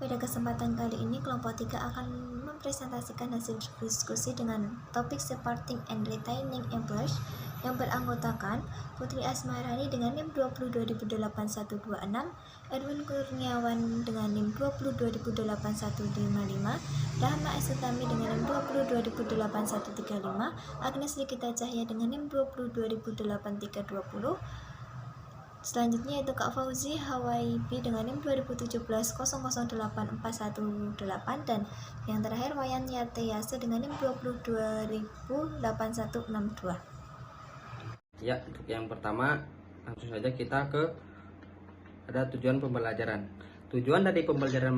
Pada kesempatan kali ini, kelompok 3 akan mempresentasikan hasil diskusi dengan topik Supporting and Retaining Employees yang beranggotakan Putri Asmarani dengan NIM 20.28126, Erwin Kurniawan dengan NIM 20.28155, Rahma Esutami dengan NIM 20.28135, Agnes Likita Cahya dengan NIM 20.28320. Selanjutnya yaitu Kak Fauzi Hawaibi dengan NIM 2017008418 dan yang terakhir Wayan Yateyase dengan NIM 20.08162. Ya, untuk yang pertama langsung saja kita ada tujuan pembelajaran. Tujuan dari pembelajaran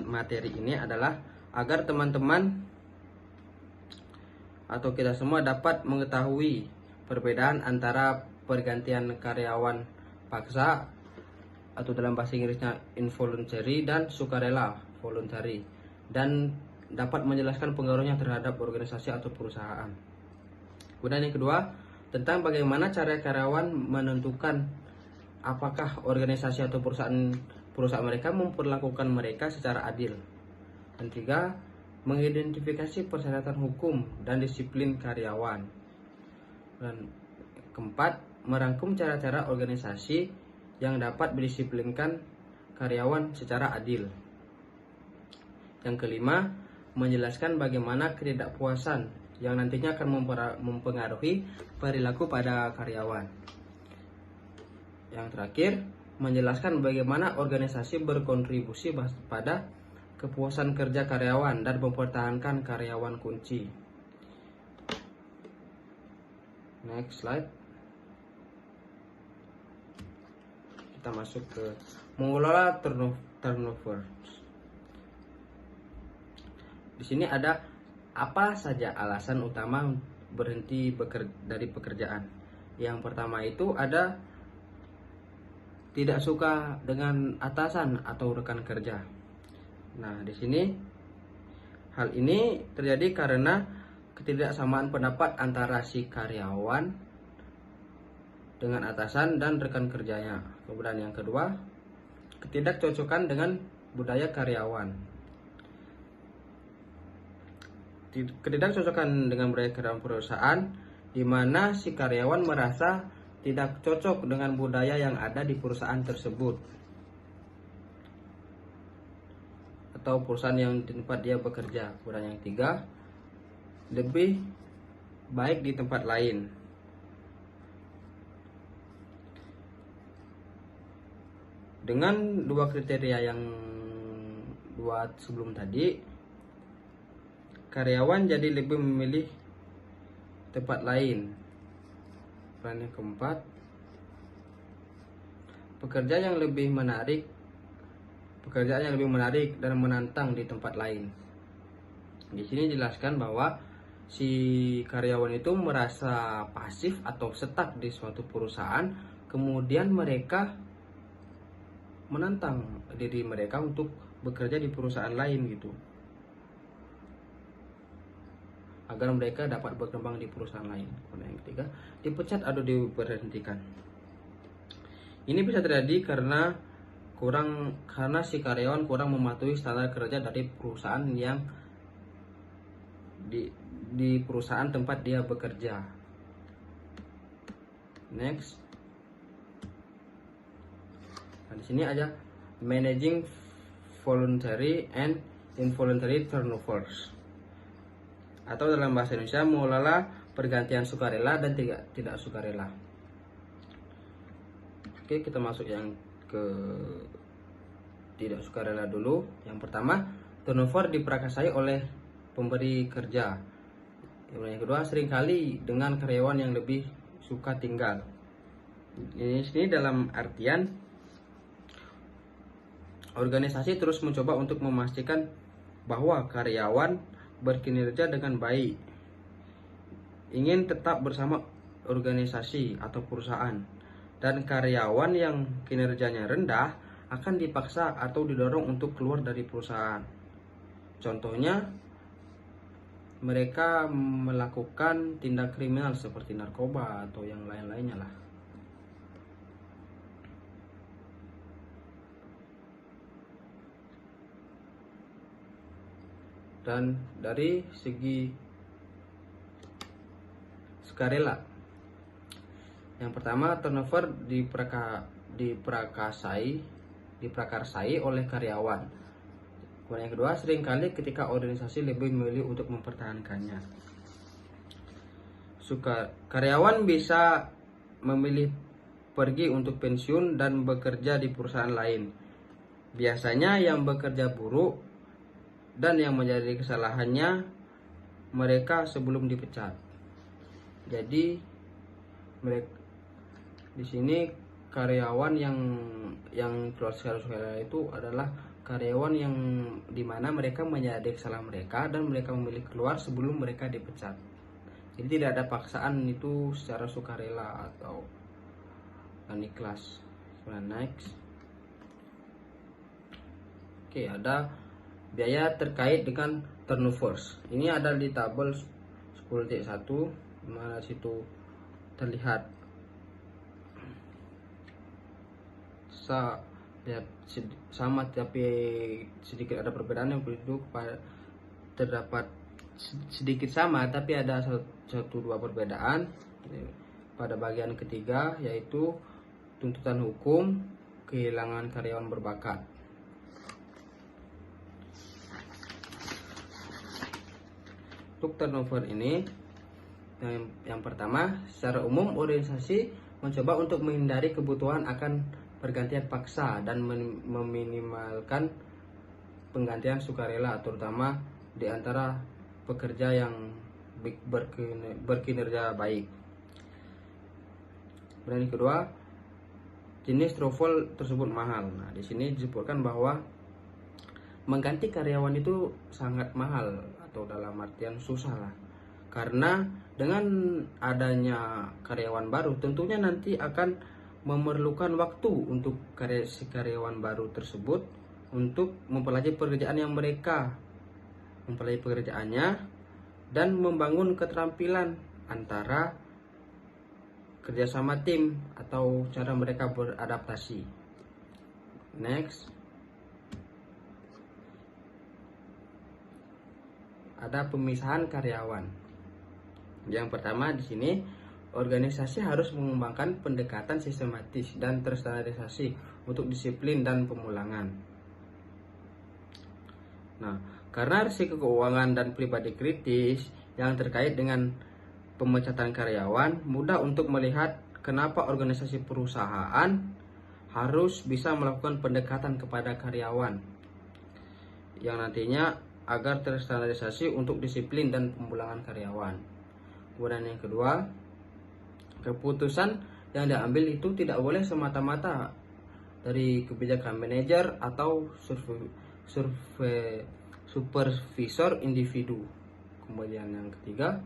materi ini adalah agar teman-teman atau kita semua dapat mengetahui perbedaan antara pergantian karyawan paksa atau dalam bahasa Inggrisnya involuntary dan sukarela voluntary, dan dapat menjelaskan pengaruhnya terhadap organisasi atau perusahaan. Kemudian yang kedua, tentang bagaimana cara karyawan menentukan apakah organisasi atau perusahaan mereka memperlakukan mereka secara adil. Dan tiga, mengidentifikasi persyaratan hukum dan disiplin karyawan. Dan keempat, merangkum cara-cara organisasi yang dapat mendisiplinkan karyawan secara adil. Yang kelima, menjelaskan bagaimana ketidakpuasan yang nantinya akan mempengaruhi perilaku pada karyawan. Yang terakhir, menjelaskan bagaimana organisasi berkontribusi pada kepuasan kerja karyawan dan mempertahankan karyawan kunci. Next slide. Kita masuk ke mengelola turnover. Di sini ada apa saja alasan utama berhenti dari pekerjaan. Yang pertama itu ada tidak suka dengan atasan atau rekan kerja. Nah, di sini hal ini terjadi karena ketidaksamaan pendapat antara si karyawan dengan atasan dan rekan kerjanya. Kemudian yang kedua, ketidakcocokan dengan budaya karyawan. Ketidakcocokan dengan budaya karyawan perusahaan, di mana si karyawan merasa tidak cocok dengan budaya yang ada di perusahaan tersebut atau perusahaan yang di tempat dia bekerja. Kemudian yang tiga, lebih baik di tempat lain. Dengan dua kriteria yang dua sebelum tadi, karyawan jadi lebih memilih tempat lain. Dan yang keempat, pekerjaan yang lebih menarik dan menantang di tempat lain. Di sini dijelaskan bahwa si karyawan itu merasa pasif atau stuck di suatu perusahaan, kemudian mereka menantang diri mereka untuk bekerja di perusahaan lain gitu, agar mereka dapat berkembang di perusahaan lain. Kemudian yang ketiga, dipecat atau diberhentikan. Ini bisa terjadi karena si karyawan kurang mematuhi standar kerja dari perusahaan yang di perusahaan tempat dia bekerja. Next. Nah, di sini ada managing voluntary and involuntary turnovers, atau dalam bahasa Indonesia mengelola pergantian sukarela dan tidak sukarela. Oke, kita masuk yang ke tidak sukarela dulu. Yang pertama, turnover diprakarsai oleh pemberi kerja. Yang kedua, seringkali dengan karyawan yang lebih suka tinggal. Ini dalam artian organisasi terus mencoba untuk memastikan bahwa karyawan berkinerja dengan baik, ingin tetap bersama organisasi atau perusahaan, dan karyawan yang kinerjanya rendah akan dipaksa atau didorong untuk keluar dari perusahaan. Contohnya, mereka melakukan tindak kriminal seperti narkoba atau yang lain-lainnya lah. Dan dari segi sukarela, yang pertama, turnover diprakarsai oleh karyawan. Kemudian yang kedua, seringkali ketika organisasi lebih memilih untuk mempertahankannya. Karyawan bisa memilih pergi untuk pensiun dan bekerja di perusahaan lain. Biasanya yang bekerja buruk dan yang menjadi kesalahannya mereka sebelum dipecat. Jadi mereka di sini karyawan yang keluar secara sukarela itu adalah karyawan yang dimana mereka menyadari kesalahan mereka dan mereka memilih keluar sebelum mereka dipecat. Jadi tidak ada paksaan itu secara sukarela atau ikhlas. Next. Oke, ada biaya terkait dengan turnovers. Ini ada di tabel 10.1, mana situ terlihat sama tapi sedikit ada perbedaan. Yang itu terdapat sedikit sama tapi ada satu dua perbedaan pada bagian ketiga, yaitu tuntutan hukum, kehilangan karyawan berbakat. Untuk turnover ini, yang pertama, secara umum organisasi mencoba untuk menghindari kebutuhan akan pergantian paksa dan meminimalkan penggantian sukarela, terutama di antara pekerja yang berkinerja baik. Dan yang kedua, jenis travel tersebut mahal. Nah, di sini disebutkan bahwa mengganti karyawan itu sangat mahal, atau dalam artian susah lah, karena dengan adanya karyawan baru tentunya nanti akan memerlukan waktu untuk karyawan baru tersebut untuk mempelajari pekerjaan yang mereka mempelajari pekerjaannya dan membangun keterampilan antara kerjasama tim atau cara mereka beradaptasi. Next, ada pemisahan karyawan. Yang pertama di sini, organisasi harus mengembangkan pendekatan sistematis dan terstandarisasi untuk disiplin dan pemulangan. Nah, karena risiko keuangan dan pribadi kritis yang terkait dengan pemecatan karyawan, mudah untuk melihat kenapa organisasi perusahaan harus bisa melakukan pendekatan kepada karyawan yang nantinya agar terstandarisasi untuk disiplin dan pemulangan karyawan. Kemudian yang kedua, keputusan yang diambil itu tidak boleh semata-mata dari kebijakan manajer atau supervisor individu. Kemudian yang ketiga,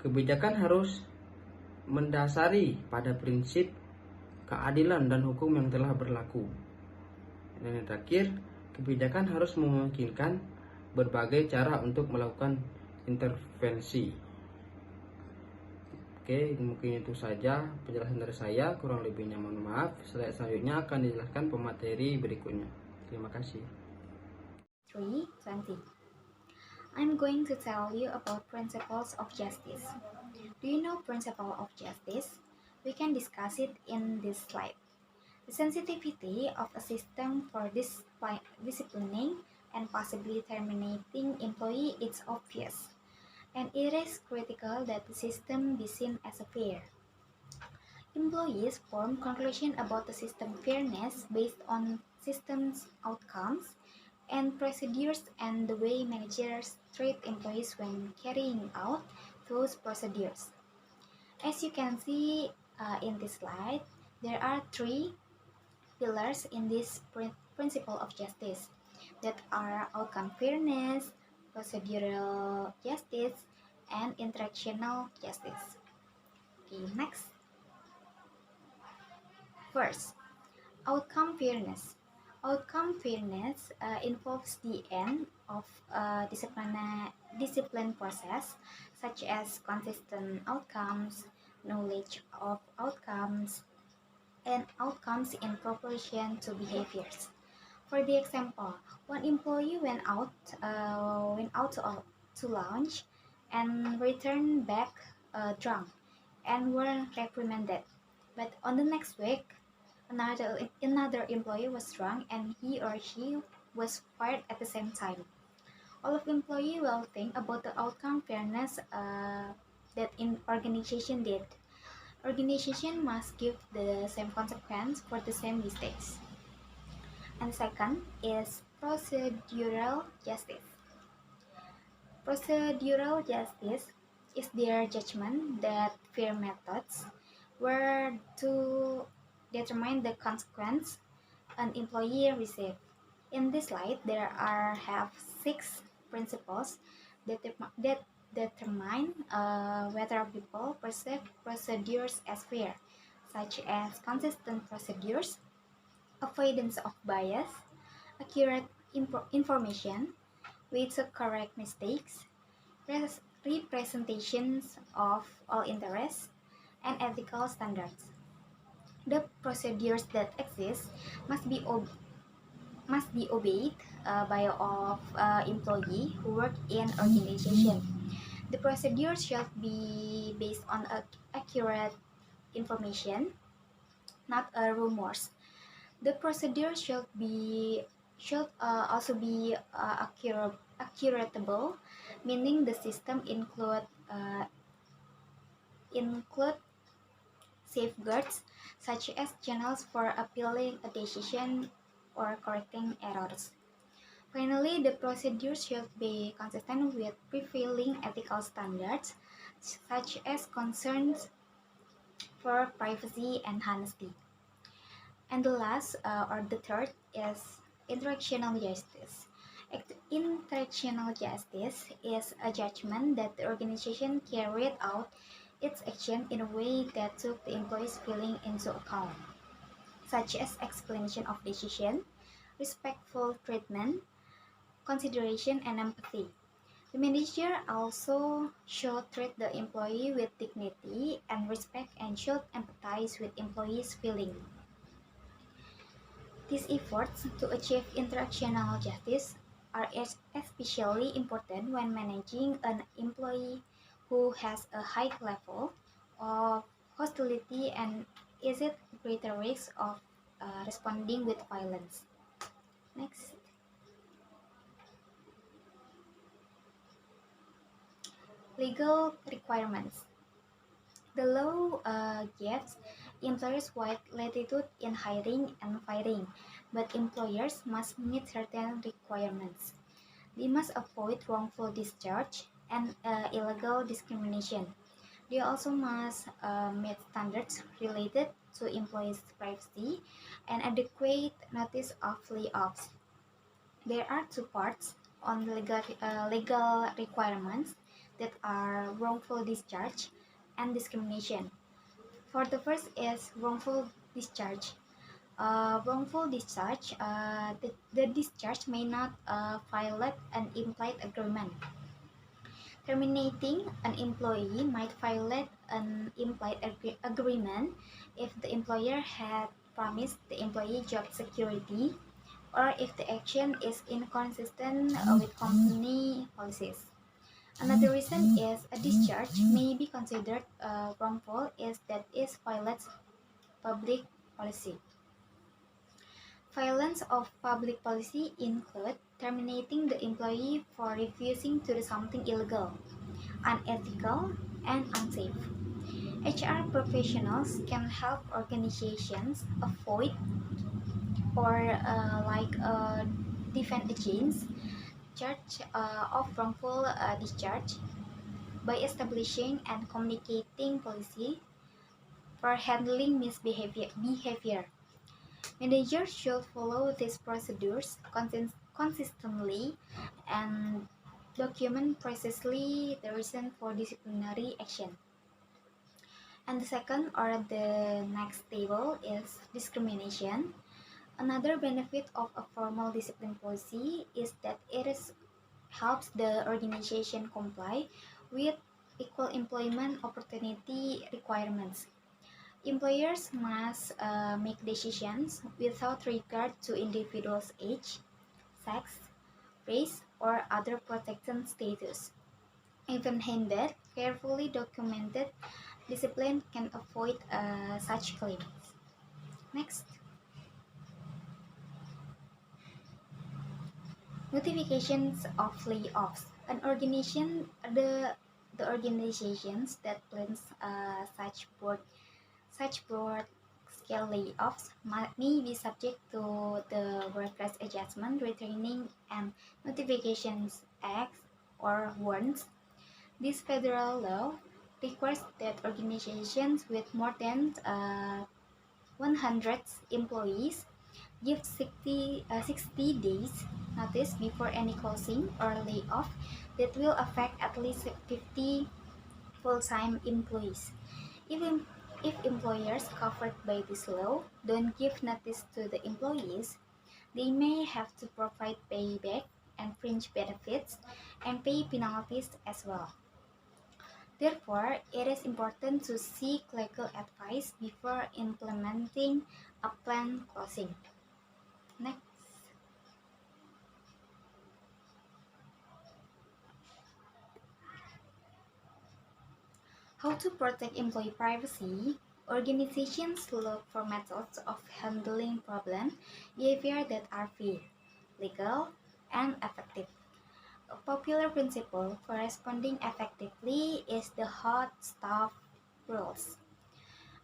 kebijakan harus mendasari pada prinsip keadilan dan hukum yang telah berlaku. Dan yang terakhir, kebijakan harus memungkinkan berbagai cara untuk melakukan intervensi. Oke, mungkin itu saja penjelasan dari saya. Kurang lebihnya mohon maaf. Selanjutnya akan dijelaskan pemateri berikutnya. Terima kasih. 3:20. I'm going to tell you about principles of justice. Do you know principle of justice? We can discuss it in this slide. The sensitivity of a system for disciplining and possibly terminating employee is obvious, and it is critical that the system be seen as fair. Employees form conclusions about the system fairness based on system's outcomes and procedures and the way managers treat employees when carrying out those procedures. As you can see in this slide, there are three pillars in this principle of justice that are outcome fairness, procedural justice, and interactional justice. Okay, next. First, outcome fairness. Outcome fairness involves the end of a discipline process, such as consistent outcomes, knowledge of outcomes, and outcomes in proportion to behaviors. For the example, one employee went out to lunch and returned back drunk and were reprimanded. But on the next week, another employee was drunk and he or she was fired at the same time. All of employee will think about the outcome fairness that in organization did. Organization must give the same consequence for the same mistakes. And second is procedural justice. Procedural justice is their judgment that fair methods were to determine the consequence an employee received. In this slide, there are have 6 principles that determine whether people perceive procedures as fair, such as consistent procedures, avoidance of bias, accurate information, ways to correct mistakes, representations of all interests, and ethical standards. The procedures that exist must be obeyed by all employees who work in organization. The procedures should be based on accurate information, not rumors. The procedure should also be accuratable, meaning the system include safeguards such as channels for appealing a decision or correcting errors. Finally, the procedure should be consistent with prevailing ethical standards, such as concerns for privacy and honesty. And the last, or the third, is interactional justice. Interactional justice is a judgment that the organization carried out its action in a way that took the employee's feeling into account, such as explanation of decision, respectful treatment, consideration, and empathy. The manager also should treat the employee with dignity and respect and should empathize with employees' feelings. These efforts to achieve interactional justice are especially important when managing an employee who has a high level of hostility and is at greater risk of responding with violence. Next. Legal requirements. The law gives employers wide latitude in hiring and firing, but employers must meet certain requirements. They must avoid wrongful discharge and illegal discrimination. They also must meet standards related to employees' privacy and adequate notice of layoffs. There are 2 parts on legal requirements that are wrongful discharge and discrimination. For the first is wrongful discharge. Wrongful discharge, the discharge may not violate an implied agreement. Terminating an employee might violate an implied agreement if the employer had promised the employee job security or if the action is inconsistent with company policies. Another reason is a discharge may be considered wrongful is that it violates public policy. Violence of public policy include terminating the employee for refusing to do something illegal, unethical, and unsafe. HR professionals can help organizations avoid or defend against charge of wrongful discharge by establishing and communicating policy for handling misbehavior. Managers should follow these procedures consistently and document precisely the reason for disciplinary action. And the second or the next table is discrimination. Another benefit of a formal discipline policy is that helps the organization comply with equal employment opportunity requirements. Employers must make decisions without regard to individuals' age, sex, race, or other protection status. Even handed, carefully documented discipline can avoid such claims. Next, notifications of layoffs. The organizations that plans such broad scale layoffs may be subject to the Workers Adjustment, Retraining, and Notifications Act or WARNS. This federal law requires that organizations with more than 100 employees give 60 days notice before any closing or layoff that will affect at least 50 full-time employees. Even if employers covered by this law don't give notice to the employees, they may have to provide payback and fringe benefits and pay penalties as well. Therefore, it is important to seek legal advice before implementing a planned closing. Next. How to protect employee privacy? Organizations look for methods of handling problem behavior that are fair, legal, and effective. A popular principle for responding effectively is the hot stuff rules.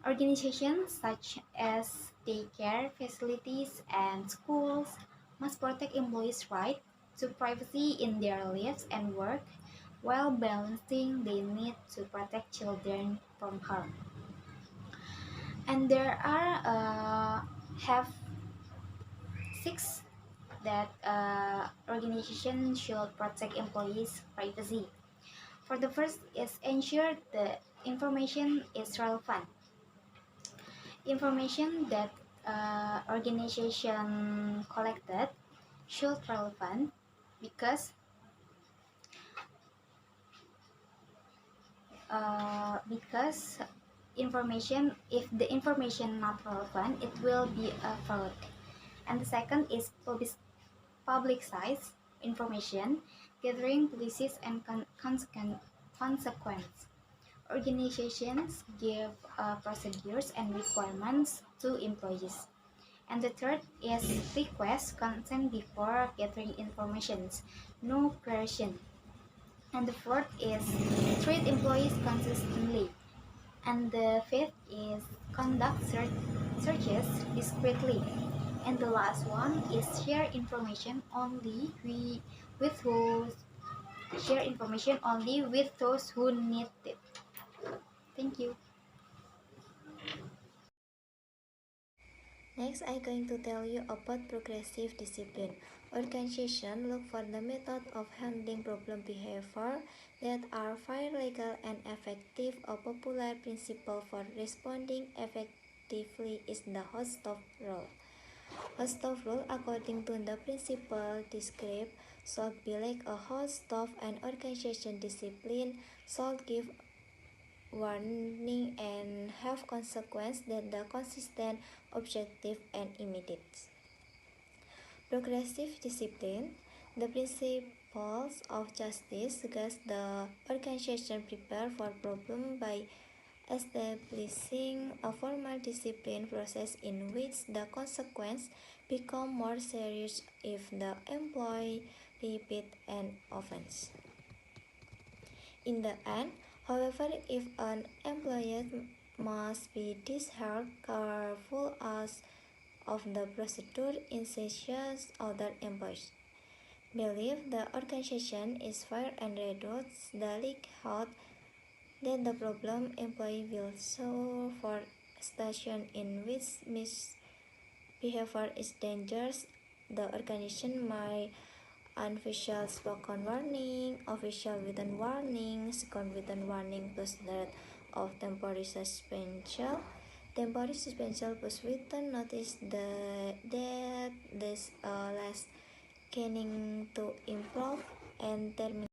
Organizations such as daycare facilities and schools must protect employees' right to privacy in their lives and work while balancing the need to protect children from harm. And there are have six that organizations should protect employees' privacy. For the first is ensure the information is relevant. Information that organization collected should relevant because information, if the information not relevant, it will be a fraud. And the second is publicize information, gathering policies and consequence. Organizations give procedures and requirements to employees. And the third is request consent before gathering information, no coercion. And the fourth is treat employees consistently. And the fifth is conduct searches discreetly. And the last one is share information only with who share information only with those who need it. Thank you. Next, I'm going to tell you about progressive discipline. Organizations look for the method of handling problem behavior that are fair, legal, and effective. A popular principle for responding effectively is the hot stove rule. A stove rule, according to the principle described, should be like a hot stove, and organization discipline should give warning and have consequences that are consistent, objective, and immediate. Progressive discipline. The principles of justice suggest the organization prepare for problem by establishing a formal discipline process in which the consequence become more serious if the employee repeat an offense. In the end, however, if an employee must be discharged, careful as of the procedure ensures other employees believe the organization is fair and reduce the likelihood that the problem employee will sue for station in which misbehavior is dangerous. The organization may unofficial spoken warning, official written warning, second written warning plus threat of temporary suspension. Temporary suspension plus written notice that this less keening to improve and terminate.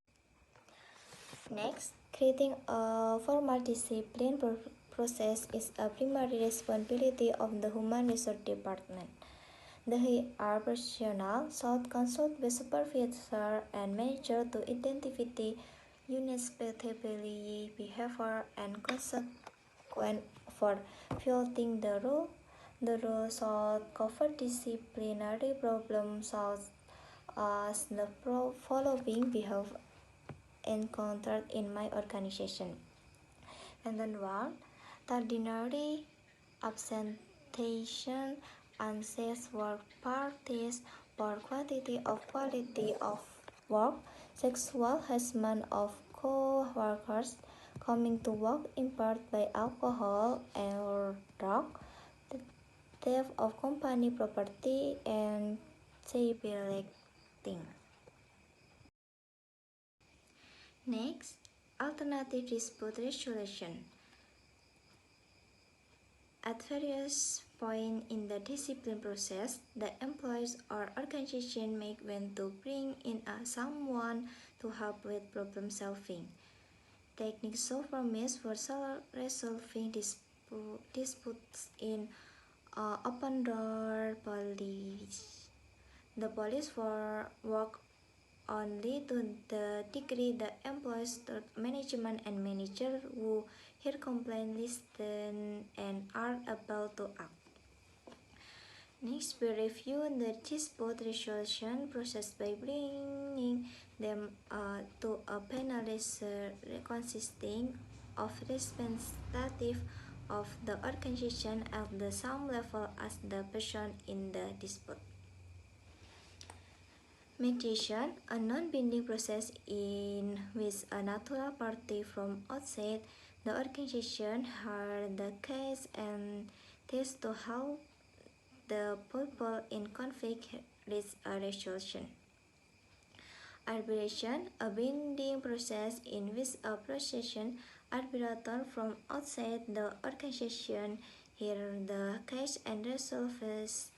Next, creating a formal discipline process is a primary responsibility of the Human Resource Department. The HR professional should consult with supervisor and manager to identify the unacceptable behavior and consequence for violating the rule. The rule should cover disciplinary problems such as the following behavior encountered in my organization. And then one, tardinary absenteeism, unsafe work practice, poor quality of work, sexual harassment of co-workers, coming to work impaired by alcohol or drug, theft of company property, and cyberbullying. Next, alternative dispute resolution. At various points in the discipline process, the employees or organization may want to bring in someone to help with problem solving. Techniques so promise for resolving disputes in open door policy. The police work only to the degree the employees, management, and manager who hear complaints, listen, and are able to act. Next, we review the dispute resolution process by bringing them to a panel consisting of representatives of the organization at the same level as the person in the dispute. Mediation, a non-binding process in which a neutral party from outside the organization hears the case and tries to help the people in conflict reach a resolution. Arbitration, a binding process in which a procession arbitrator from outside the organization hears the case and resolves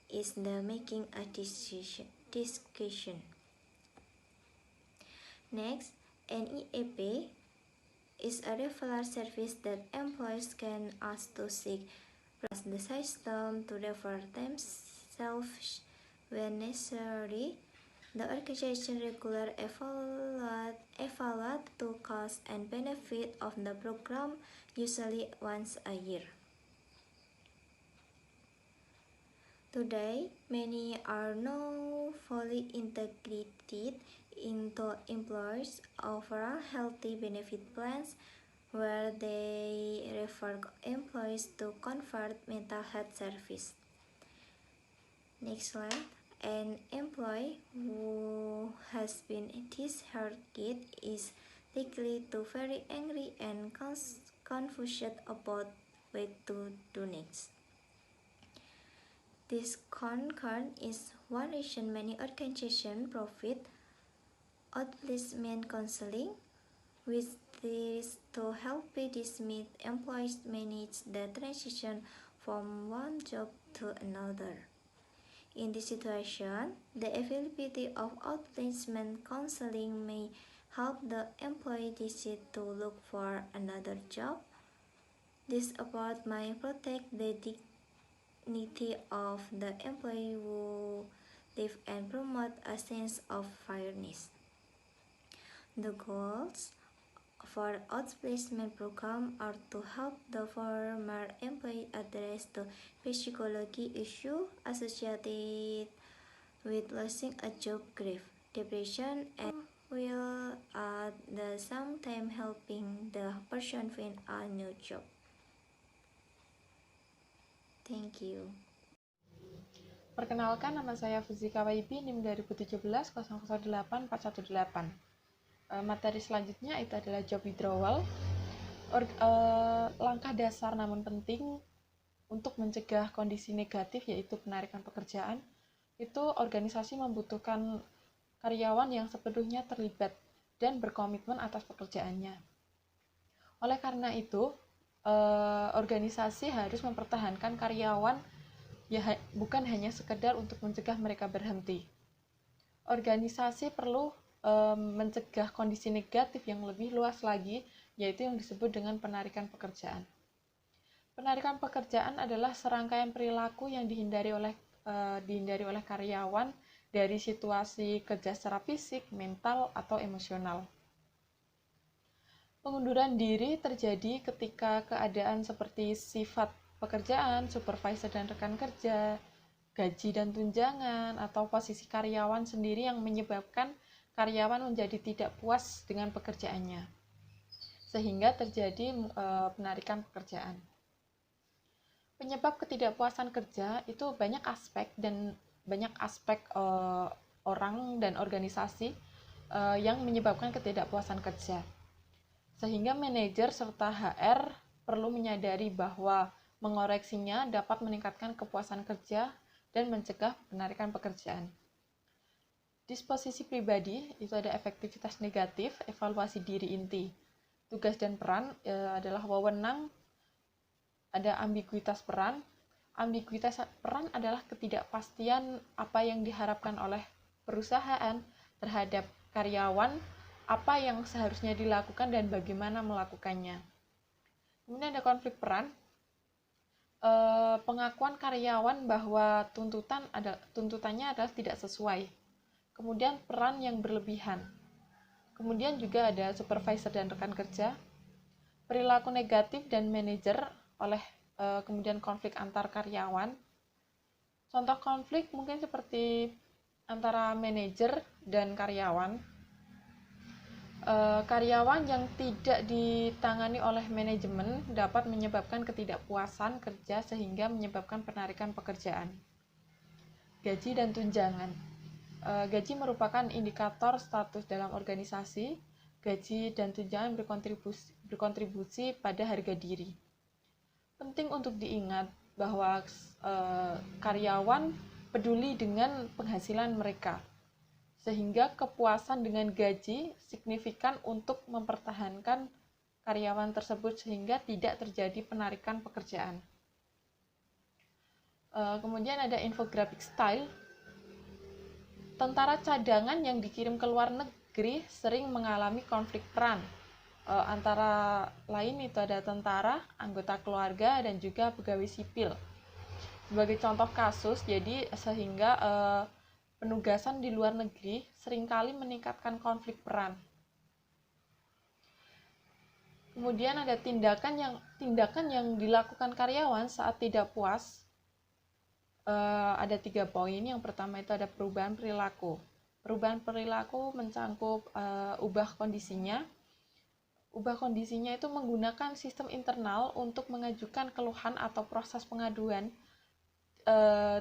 is the making a discussion. Next, an EAP is a referral service that employees can ask to seek the system to refer themselves when necessary. The organization regularly evaluate the cost and benefit of the program, usually once a year. Today, many are now fully integrated into employers' overall healthy benefit plans, where they refer employees to convert mental health service. Next slide. An employee who has been disheartened is likely to very angry and confused about what to do next. This concern is one reason many organizations provide outplacement counseling, which is to help dismiss employees manage the transition from one job to another. In this situation, the availability of outplacement counseling may help the employee decide to look for another job. This approach may protect the dignity of the employee who live and promote a sense of fairness. The goals for outplacement program are to help the former employee address the psychological issue associated with losing a job, grief, depression, and will at the same time helping the person find a new job. Thank you. Perkenalkan, nama saya Fuzika Waibi, NIM 2017-008418. Materi selanjutnya itu adalah job withdrawal. Langkah dasar namun penting untuk mencegah kondisi negatif, yaitu penarikan pekerjaan. Itu organisasi membutuhkan karyawan yang sepenuhnya terlibat dan berkomitmen atas pekerjaannya. Oleh karena itu, organisasi harus mempertahankan karyawan, ya bukan hanya sekedar untuk mencegah mereka berhenti. Organisasi perlu mencegah kondisi negatif yang lebih luas lagi, yaitu yang disebut dengan penarikan pekerjaan. Penarikan pekerjaan adalah serangkaian perilaku yang dihindari oleh karyawan dari situasi kerja secara fisik, mental, atau emosional. Pengunduran diri terjadi ketika keadaan seperti sifat pekerjaan, supervisor dan rekan kerja, gaji dan tunjangan, atau posisi karyawan sendiri yang menyebabkan karyawan menjadi tidak puas dengan pekerjaannya, sehingga terjadi penarikan pekerjaan. Penyebab ketidakpuasan kerja itu banyak aspek orang dan organisasi yang menyebabkan ketidakpuasan kerja. Sehingga manajer serta HR perlu menyadari bahwa mengoreksinya dapat meningkatkan kepuasan kerja dan mencegah penarikan pekerjaan. Disposisi pribadi itu ada efektivitas negatif, evaluasi diri inti. Tugas dan peran adalah wewenang, ada ambiguitas peran. Ambiguitas peran adalah ketidakpastian apa yang diharapkan oleh perusahaan terhadap karyawan, apa yang seharusnya dilakukan dan bagaimana melakukannya. Kemudian ada konflik peran, pengakuan karyawan bahwa tuntutannya adalah tidak sesuai. Kemudian peran yang berlebihan. Kemudian juga ada supervisor dan rekan kerja, perilaku negatif dan manajer kemudian konflik antar karyawan. Contoh konflik mungkin seperti antara manajer dan karyawan. Karyawan yang tidak ditangani oleh manajemen dapat menyebabkan ketidakpuasan kerja sehingga menyebabkan penarikan pekerjaan. Gaji dan tunjangan. Gaji merupakan indikator status dalam organisasi. Gaji dan tunjangan berkontribusi pada harga diri. Penting untuk diingat bahwa karyawan peduli dengan penghasilan mereka, sehingga kepuasan dengan gaji signifikan untuk mempertahankan karyawan tersebut sehingga tidak terjadi penarikan pekerjaan. Kemudian ada infographic style. Tentara cadangan yang dikirim ke luar negeri sering mengalami konflik peran. Antara lain itu ada tentara, anggota keluarga, dan juga pegawai sipil. Sebagai contoh kasus, jadi sehingga penugasan di luar negeri seringkali meningkatkan konflik peran. Kemudian ada tindakan yang dilakukan karyawan saat tidak puas. Ada 3 poin. Yang pertama itu ada perubahan perilaku. Perubahan perilaku mencangkup ubah kondisinya. Ubah kondisinya itu menggunakan sistem internal untuk mengajukan keluhan atau proses pengaduan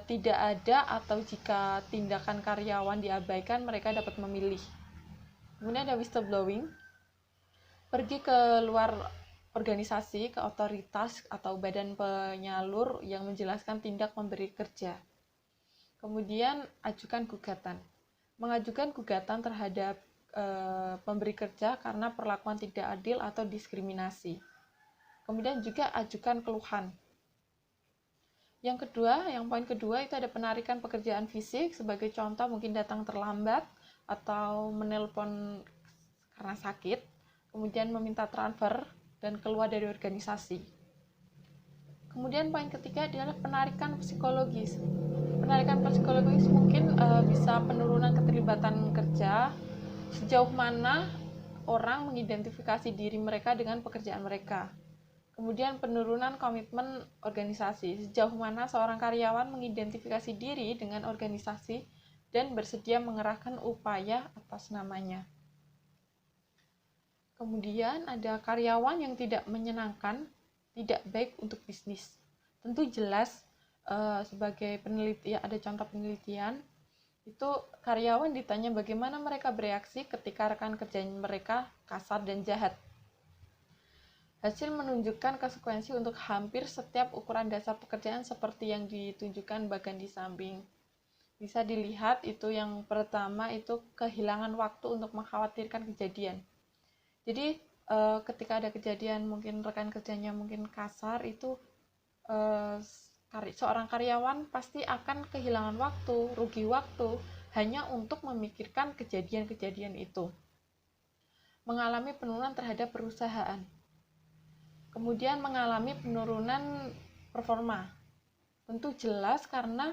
tidak ada, atau jika tindakan karyawan diabaikan, mereka dapat memilih. Kemudian ada whistleblowing. Pergi ke luar organisasi, ke otoritas atau badan penyalur yang menjelaskan tindak memberi kerja. Kemudian ajukan gugatan. Mengajukan gugatan terhadap pemberi kerja karena perlakuan tidak adil atau diskriminasi. Kemudian juga ajukan keluhan. Yang poin kedua itu ada penarikan pekerjaan fisik. Sebagai contoh mungkin datang terlambat atau menelpon karena sakit, kemudian meminta transfer dan keluar dari organisasi. Kemudian poin ketiga adalah penarikan psikologis. Penarikan psikologis mungkin bisa penurunan keterlibatan kerja, sejauh mana orang mengidentifikasi diri mereka dengan pekerjaan mereka. Kemudian penurunan komitmen organisasi, sejauh mana seorang karyawan mengidentifikasi diri dengan organisasi dan bersedia mengerahkan upaya atas namanya. Kemudian ada karyawan yang tidak menyenangkan, tidak baik untuk bisnis. Tentu jelas sebagai peneliti, ada contoh penelitian, itu karyawan ditanya bagaimana mereka bereaksi ketika rekan kerja mereka kasar dan jahat. Hasil menunjukkan konsekuensi untuk hampir setiap ukuran dasar pekerjaan seperti yang ditunjukkan bagian di samping. Bisa dilihat itu yang pertama itu kehilangan waktu untuk mengkhawatirkan kejadian. Jadi ketika ada kejadian mungkin rekan kerjanya mungkin kasar, itu seorang karyawan pasti akan kehilangan waktu, rugi waktu hanya untuk memikirkan kejadian-kejadian itu. Mengalami penurunan terhadap perusahaan. kemudian mengalami penurunan performa. Tentu jelas karena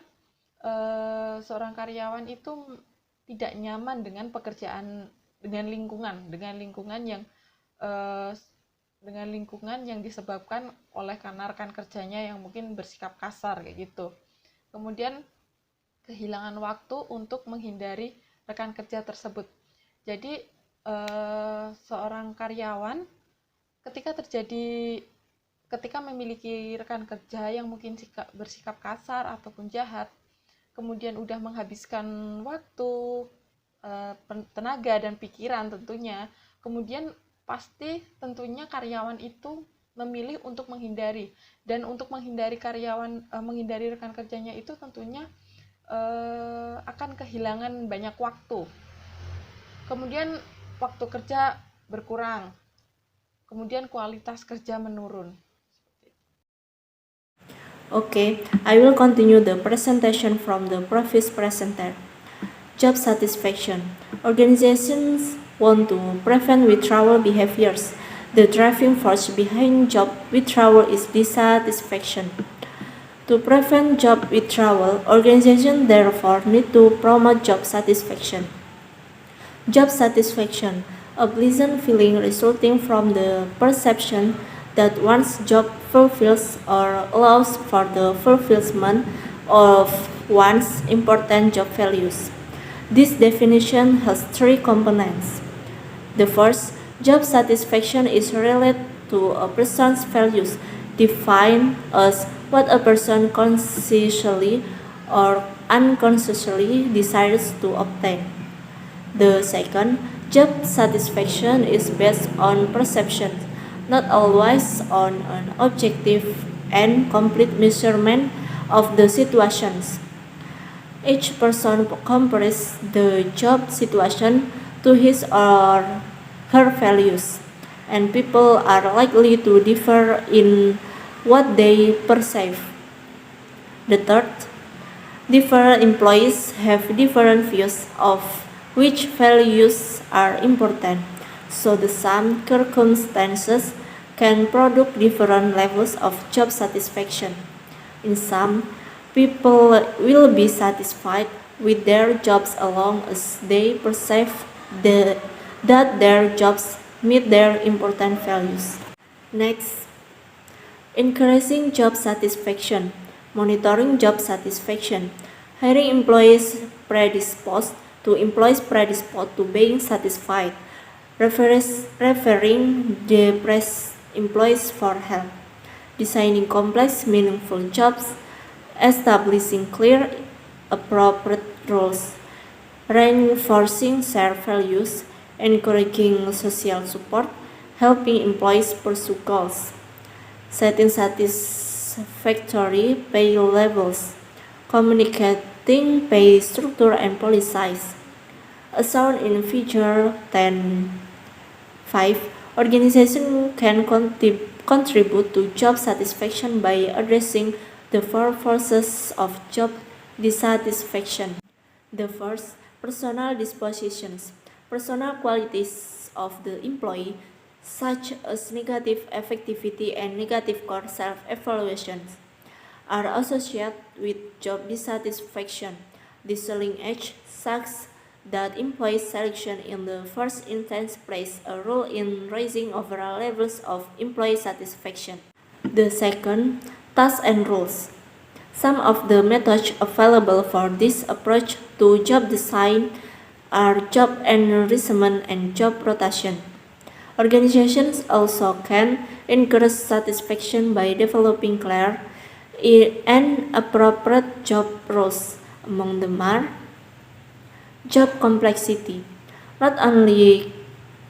seorang karyawan itu tidak nyaman dengan pekerjaan, dengan lingkungan yang disebabkan oleh karena rekan kerjanya yang mungkin bersikap kasar kayak gitu. Kemudian kehilangan waktu untuk menghindari rekan kerja tersebut. Jadi seorang karyawan ketika memiliki rekan kerja yang mungkin bersikap kasar ataupun jahat, kemudian udah menghabiskan waktu, tenaga dan pikiran tentunya, kemudian pasti tentunya karyawan itu memilih untuk menghindari, dan untuk menghindari menghindari rekan kerjanya itu tentunya akan kehilangan banyak waktu. Kemudian waktu kerja berkurang, kemudian kualitas kerja menurun. Okay, I will continue the presentation from the previous presenter. Job satisfaction. Organizations want to prevent withdrawal behaviors. The driving force behind job withdrawal is dissatisfaction. To prevent job withdrawal, organizations therefore need to promote job satisfaction. Job satisfaction, a pleasant feeling resulting from the perception that one's job fulfills or allows for the fulfillment of one's important job values. This definition has three components. The first, job satisfaction is related to a person's values, defined as what a person consciously or unconsciously desires to obtain. The second, job satisfaction is based on perception, not always on an objective and complete measurement of the situations. Each person compares the job situation to his or her values, and people are likely to differ in what they perceive. The third, different employees have different views of which values are important, so the same circumstances can produce different levels of job satisfaction. In sum, people will be satisfied with their jobs as long as they perceive that their jobs meet their important values. Next, increasing job satisfaction. Monitoring job satisfaction. Hiring employees predisposed to being satisfied. Referring depressed employees for help. Designing complex, meaningful jobs. Establishing clear, appropriate roles. Reinforcing shared values. Encouraging social support. Helping employees pursue goals. Setting satisfactory pay levels. Communicating pay structure and policies. As shown in Figure 10.5, organizations can contribute to job satisfaction by addressing the four forces of job dissatisfaction. The first, personal dispositions. Personal qualities of the employee, such as negative affectivity and negative core self-evaluations, are associated with job dissatisfaction. This linkage suggests that employee selection in the first instance plays a role in raising overall levels of employee satisfaction. The second, tasks and roles. Some of the methods available for this approach to job design are job enrichment and job rotation. Organizations also can increase satisfaction by developing clear and appropriate job roles. Among them are job complexity. Not only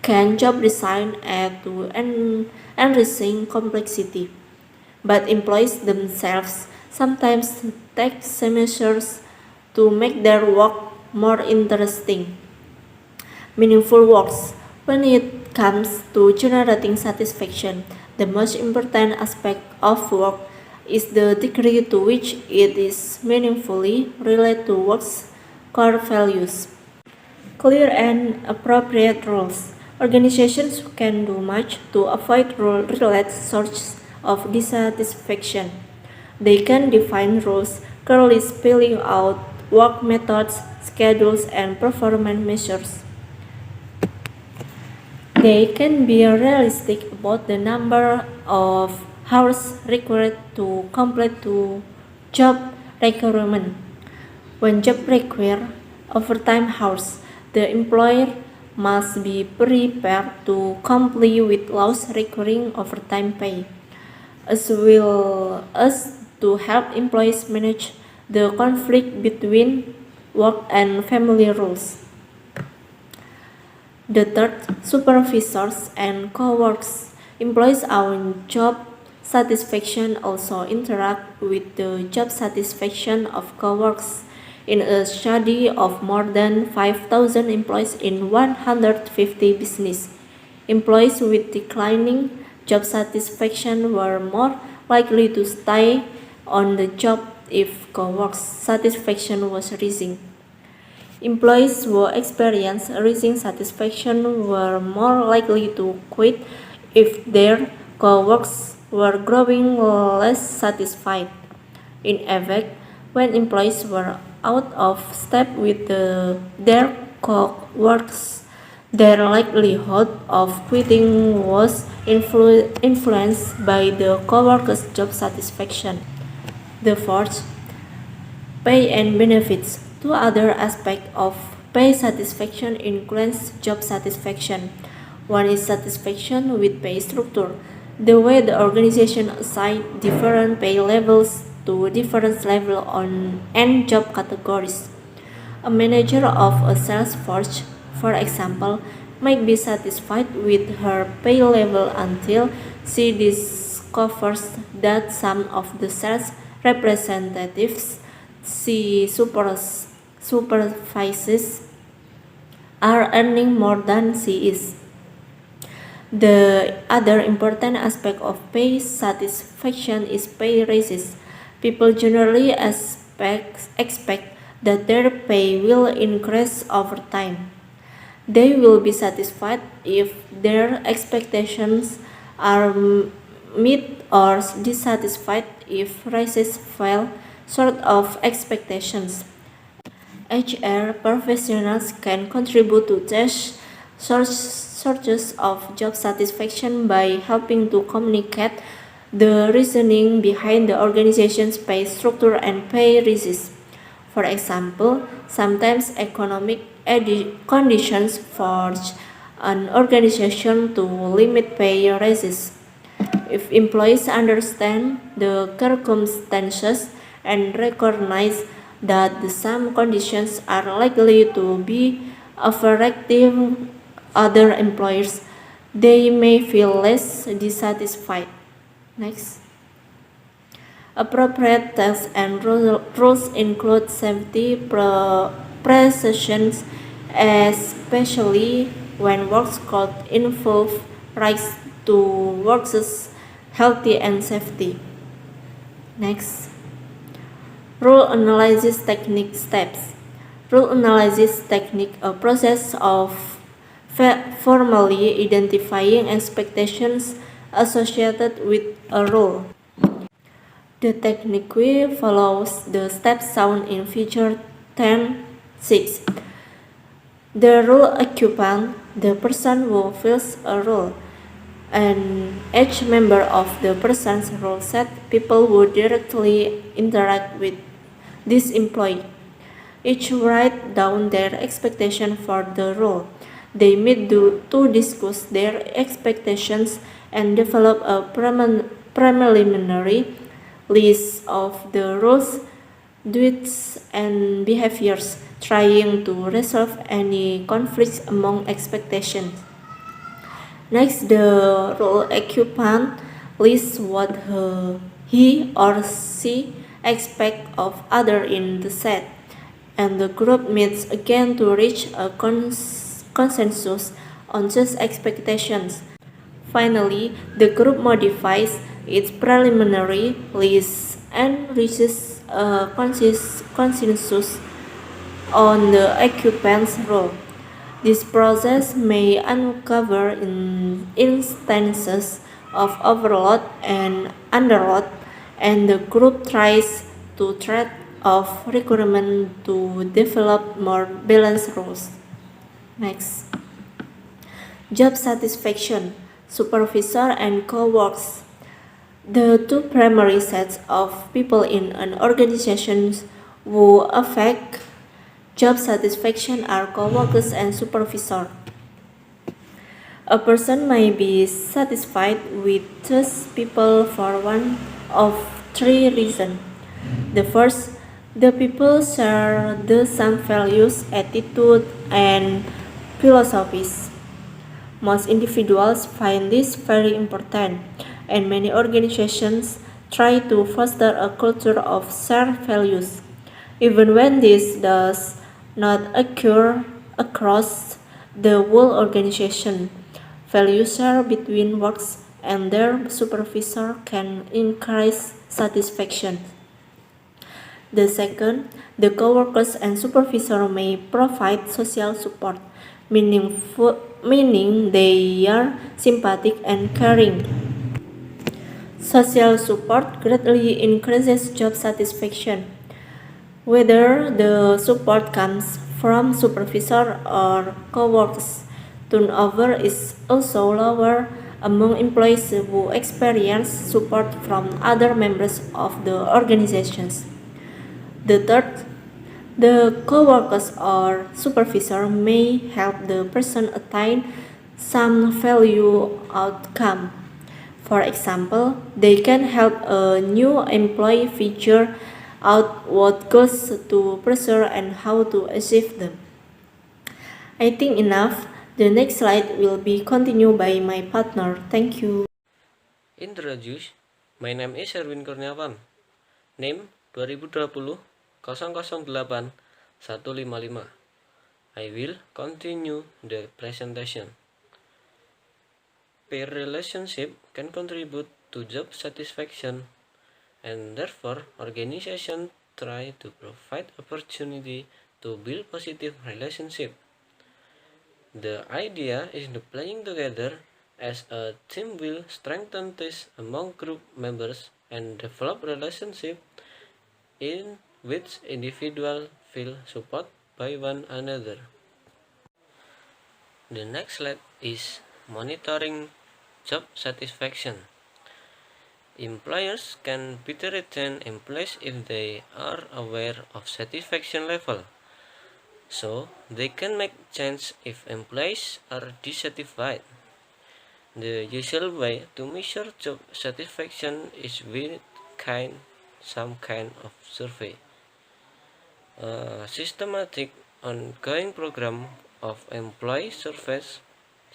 can job design add to enriching complexity, but employees themselves sometimes take measures to make their work more interesting. Meaningful works. When it comes to generating satisfaction, the most important aspect of work is the degree to which it is meaningfully related to work's core values. Clear and appropriate roles. Organizations can do much to avoid rule-related sources of dissatisfaction. They can define rules, clearly spelling out work methods, schedules, and performance measures. They can be realistic about the number of hours required to complete the job requirement. When job require overtime hours, the employer must be prepared to comply with laws requiring overtime pay, as well as to help employees manage the conflict between work and family rules. The third, supervisors and co-workers. Employees on job satisfaction also interact with the job satisfaction of co-workers. In a study of more than 5,000 employees in 150 businesses, employees with declining job satisfaction were more likely to stay on the job if co-workers satisfaction was rising. Employees who experience rising satisfaction were more likely to quit if their co-workers were growing less satisfied. In effect, when employees were out of step with their co-workers, their likelihood of quitting was influenced by the co-workers' job satisfaction. The fourth, pay and benefits. Two other aspects of pay satisfaction influence job satisfaction. One is satisfaction with pay structure, the way the organization assigns different pay levels to different levels and job categories. A manager of a sales force, for example, might be satisfied with her pay level until she discovers that some of the sales representatives she supervises are earning more than she is. The other important aspect of pay satisfaction is pay raises. People generally expect that their pay will increase over time. They will be satisfied if their expectations are met or dissatisfied if raises fall short of expectations. HR professionals can contribute to test sources of job satisfaction by helping to communicate the reasoning behind the organization's pay structure and pay raises. For example, sometimes economic conditions force an organization to limit pay raises. If employees understand the circumstances and recognize that some conditions are likely to be affecting other employers, they may feel less dissatisfied. Next. Appropriate tasks and rules include safety precautions, especially when work could involve risks to workers' health and safety. Next. Rule analysis technique steps. Rule analysis technique, a process of formally identifying expectations associated with a rule. The technique follows the steps shown in Figure 10.6. The rule occupant, the person who fills a role, and each member of the person's role set, people who directly interact with this employee. Each write down their expectation for the role. They meet to discuss their expectations and develop a preliminary list of the roles, duties, and behaviors, trying to resolve any conflicts among expectations. Next, the role occupant lists what he or she expects of others in the set, and the group meets again to reach a consensus on such expectations. Finally, the group modifies its preliminary list and reaches a consensus on the occupant's role. This process may uncover instances of overload and underload, and the group tries to trade off requirement to develop more balanced rules. Next, job satisfaction, supervisor and co-workers. The two primary sets of people in an organization who affect job satisfaction are co-workers and supervisor. A person may be satisfied with those people for one of three reasons. The first, the people share the same values, attitude, and philosophies. Most individuals find this very important, and many organizations try to foster a culture of shared values. Even when this does not occur across the whole organization, value share between workers and their supervisor can increase satisfaction. The second, the coworkers and supervisor may provide social support, meaning they are sympathetic and caring. Social support greatly increases job satisfaction. Whether the support comes from supervisor or coworkers, turnover is also lower among employees who experience support from other members of the organizations. The third, the coworkers or supervisor may help the person attain some value outcome. For example, they can help a new employee figure out what goes to pressure and how to achieve them. I think enough. The next slide will be continued by my partner. Thank you. Introduce. My name is Erwin Kurniawan. Name 2020 008 155. I will continue the presentation. Peer relationship can contribute to job satisfaction, and therefore organizations try to provide opportunity to build positive relationship. The idea is that playing together as a team will strengthen ties among group members and develop relationship in which individuals feel support by one another. The next slide is monitoring job satisfaction. Employers can better retain employees if they are aware of satisfaction level, so they can make changes if employees are dissatisfied. The usual way to measure job satisfaction is with some kind of survey. A systematic ongoing program of employee surveys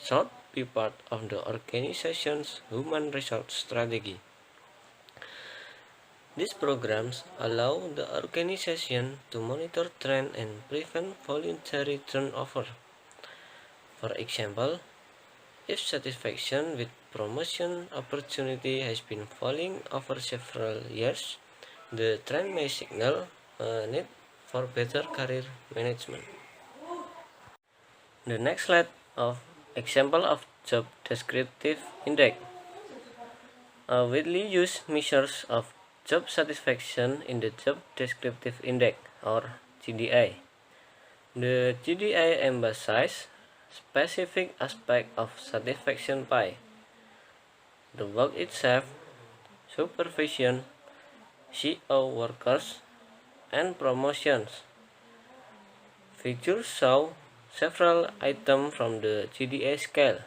should be part of the organization's human resource strategy. These programs allow the organization to monitor trends and prevent voluntary turnover. For example, if satisfaction with promotion opportunity has been falling over several years, the trend may signal a need for better career management. The next slide of example of job descriptive index. A widely used measures of job satisfaction in the Job Descriptive Index, or GDI. The GDI emphasizes specific aspects of satisfaction by the work itself, supervision, CO workers, and promotions. Figures show several items from the GDI scale.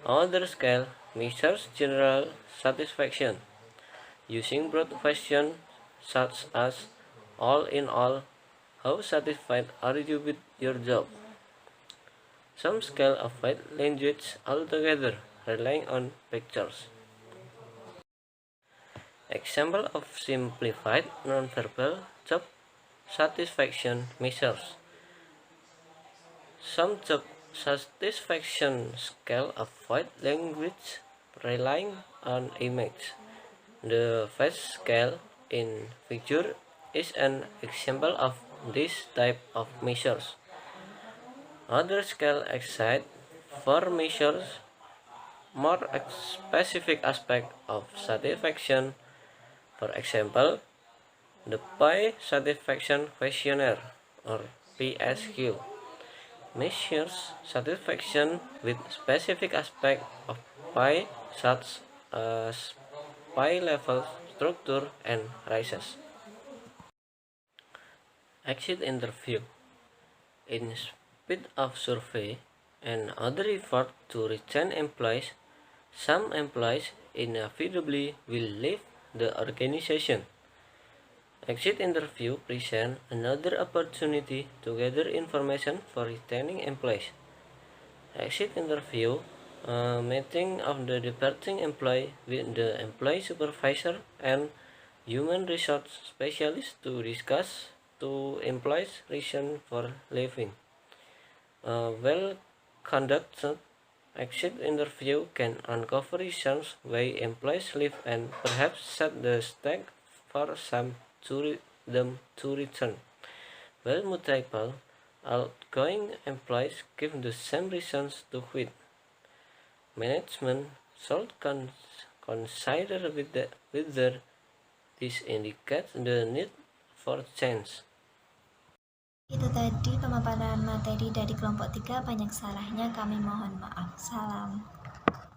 Other scale measures general satisfaction using broad questions such as all in all, how satisfied are you with your job? Some scale avoid language altogether, relying on pictures. Example of simplified nonverbal job satisfaction measures. Some job satisfaction scale avoid language, relying on image. The face scale in figure is an example of this type of measures. Other scale exist for measures more specific aspect of satisfaction. For example, the Pi Satisfaction Questionnaire or PSQ measures satisfaction with specific aspect of Pi such as Pi level structure and races. Exit interview. In speed of survey and other effort to retain employees, some employees inevitably will leave the organization. Exit interview present another opportunity to gather information for retaining employees. Exit interview, meeting of the departing employee with the employee supervisor and human resource specialist to discuss to employees' reason for leaving. A well-conducted exit interview can uncover reasons why employees leave and perhaps set the stage for them to return. While multiple outgoing employees give the same reasons to quit, management should consider whether this indicates the need for change. Itu tadi pemaparan materi dari kelompok 3, banyak salahnya kami mohon maaf. Salam.